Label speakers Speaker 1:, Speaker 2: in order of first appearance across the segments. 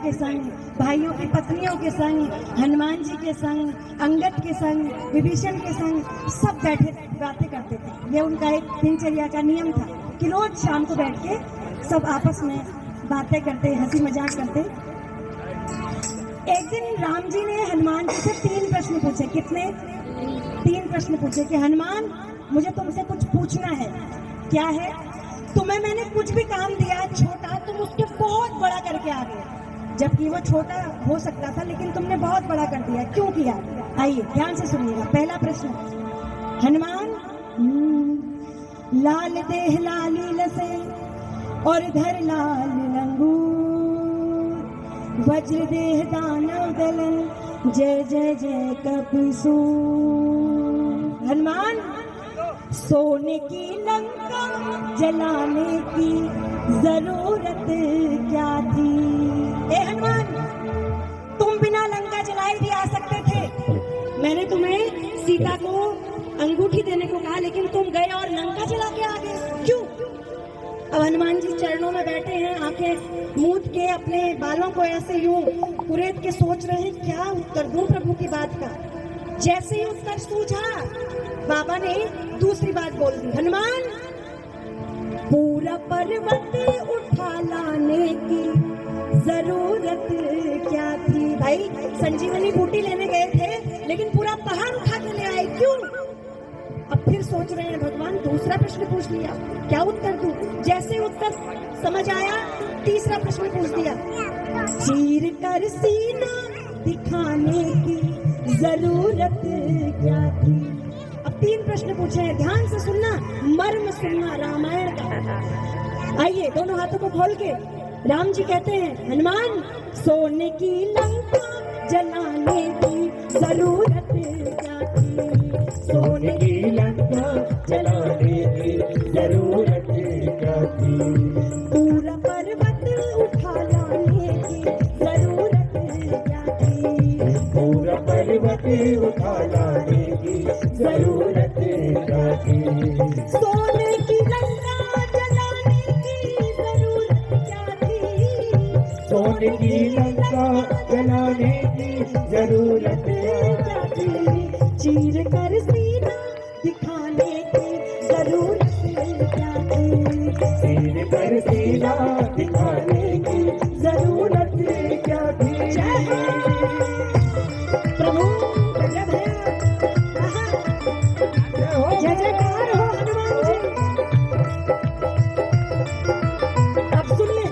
Speaker 1: के संग, भाइयों की पत्नियों के संग, हनुमान जी के संग, अंगद के संग, विभीषण के संग, सब बैठे बातें करते थे। ये उनका एक दिनचर्या का नियम था कि रोज शाम को बैठ के सब आपस में बातें करते, हंसी मजाक करते। एक दिन राम जी ने हनुमान जी से 3 प्रश्न पूछे। कितने? 3 प्रश्न पूछे कि हनुमान, मुझे तुमसे कुछ पूछना है। क्या है? तुम्हें मैंने कुछ भी काम दिया छोटा, तुम उसके बहुत बड़ा करके आ गए, जबकि वो छोटा हो सकता था, लेकिन तुमने बहुत बड़ा कर दिया। क्यों किया? आइए ध्यान से सुनिएगा। पहला प्रश्न, हनुमान, लाल देह लाली लसे और धर लाल लंगूर, वज्र देह दानव दलन, जय जय जय कपिसूर। हनुमान, सोने की लंका जलाने की जरूरत क्या थी? ए हनुमान, तुम बिना लंका जलाए भी आ सकते थे। मैंने तुम्हें सीता को अंगूठी देने को कहा, लेकिन तुम गए और लंका जला के आ गए। क्यों? अब हनुमान जी चरणों में बैठे हैं, आंखें मूंद के अपने बालों को ऐसे यूं कुरेद के सोच रहे हैं क्या उत्तर दूं प्रभु की बात का। जैसे ही उत्तर सूझा, बाबा ने दूसरी बात बोल दी, हनुमान, पूरा पर्वत उठा लाने की जरूरत क्या थी? भाई संजीवनी बूटी लेने गए थे, लेकिन पूरा पहाड़ उठा के ले आए, क्यों? अब फिर सोच रहे हैं भगवान, दूसरा प्रश्न पूछ लिया, क्या उत्तर दूं? जैसे उत्तर समझ आया, तीसरा प्रश्न पूछ दिया, चीर कर सीना दिखाने की जरूरत क्या थी? अब 3 प्रश्न पूछे हैं, ध्यान से सुनना, मर्म सुनना रामायण का। आइए दोनों हाथों को खोल के राम जी कहते हैं, हनुमान, सोने की लंका जलाने की जरूरत क्या थी? सोने की लंका जलाने की जरूरत क्या थी? पूरा पर्वत उठा लाने की जरूरत क्या थी? पूरा पर्वत उठा लाने की जरूरत क्या थी? सोने की लंका जलाने की जरूरत क्या थी? सोने की लंका जलाने की जरूरत क्या थी? चीर कर सीना दिखाने की जरूरत क्या थी? चीर कर सीना दिखाने की जरूरत क्या थी? प्रभु गजब है, जय जयकार हो हनुमान जी। अब सुनिए,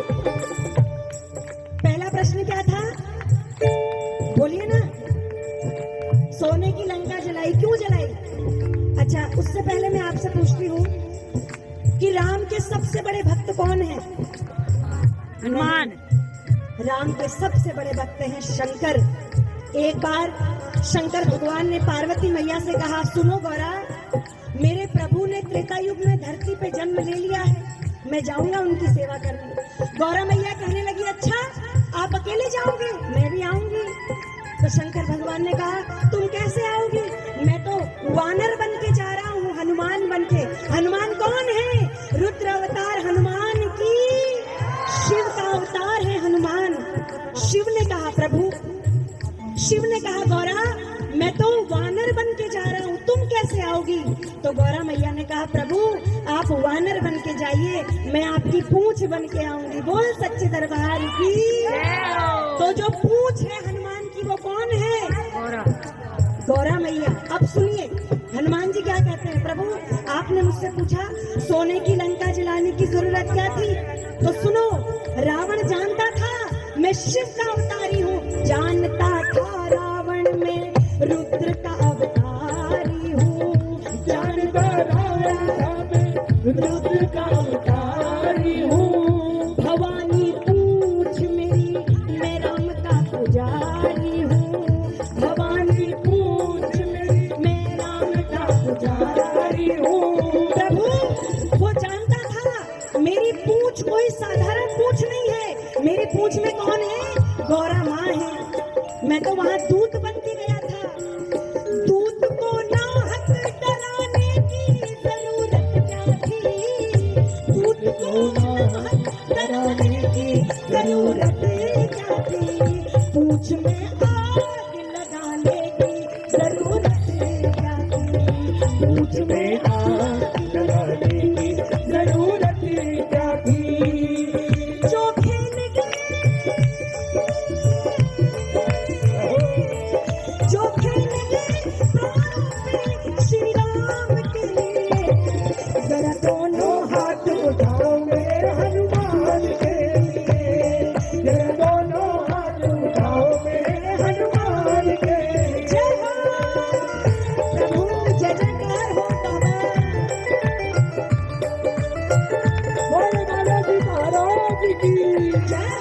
Speaker 1: पहला प्रश्न क्या था? बोलिए ना। सोने की लंका जलाई, क्यों जलाई? अच्छा, उससे पहले मैं आपसे पूछती हूँ कि राम के सबसे बड़े भक्त कौन है?
Speaker 2: हनुमान।
Speaker 1: राम के सबसे बड़े भक्त हैं शंकर। एक बार शंकर भगवान ने पार्वती मैया से कहा, सुनो गौरा, मेरे प्रभु ने त्रेता युग में धरती पे जन्म ले लिया है, मैं जाऊंगा उनकी सेवा करने। गौरा मैया कहने लगी, अच्छा आप अकेले जाओगे? मैं भी आऊंगी। तो शंकर भगवान ने कहा, तुम कैसे आओगे? मैं तो वानर बन के जा रहा हूँ, हनुमान बन के। हनुमान कौन है? रुद्र अवतार हनुमान की, शिव का अवतार है हनुमान। शिव ने कहा, प्रभु, शिव ने कहा, गौरा मैं तो वानर बन के जा रहा हूँ, तुम कैसे आओगी? तो गौरा मैया ने कहा, प्रभु आप वानर बन के जाइए, मैं आपकी पूंछ बन के आऊंगी। बोल सच्चे दरबार की। तो जो पूंछ है हनुमान की, वो कौन है? गौरा मैया। अब सुनिए हनुमान जी क्या कहते हैं, प्रभु आपने मुझसे पूछा सोने की लंका जलाने की जरूरत क्या थी, तो सुनो, रावण जानता था मैं शिव का अवतारी हूँ, जानता था रावण में रुद्र का अवतारी हूँ, जानता रावण में रुद्र का अवतारी हूँ। भवानी पूछ मेरी, मैं राम का पुजारी हूँ, भवानी पूछ मेरी, मैं राम का पुजारी हूँ। प्रभु वो जानता था मेरी पूछ कोई साधारण पूछ नहीं है, मेरी पूछ में कौन है? गौरा माँ है। मैं तो वहाँ दूत बन के गया था। दूत को नाहक डराने की जरूरत क्या थी? दूत को नाहक डराने की जरूरत क्या थी? पूछ में आग लगाने की जरूरत क्या थी, पूछ में आग लगाने की जरूरत क्या थी। जो खेल गए, जो खेल गए प्राणों पे श्री राम के लिए, जरा दोनों हाथ उठाओ मेरे हनुमान के लिए, जरा दोनों हाथ उठाओ मेरे हनुमान के लिए। जय हो प्रभु, जय जयकार हो बोले बालाजी महाराज की जय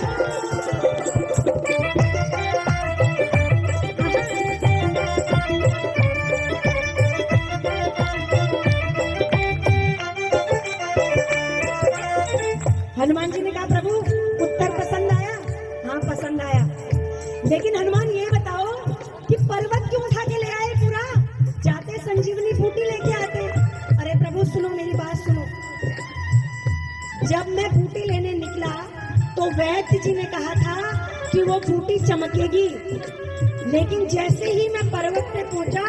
Speaker 1: हनुमान जी ने कहा प्रभु उत्तर पसंद आया? हाँ पसंद आया, लेकिन हनुमान ये बताओ कि पर्वत क्यों उठा के ले आए पूरा? जाते संजीवनी बूटी लेके आते। अरे प्रभु सुनो मेरी बात सुनो, जब मैं बूटी लेने निकला तो वैद्य जी ने कहा था कि वो बूटी चमकेगी, लेकिन जैसे ही मैं पर्वत पे पहुंचा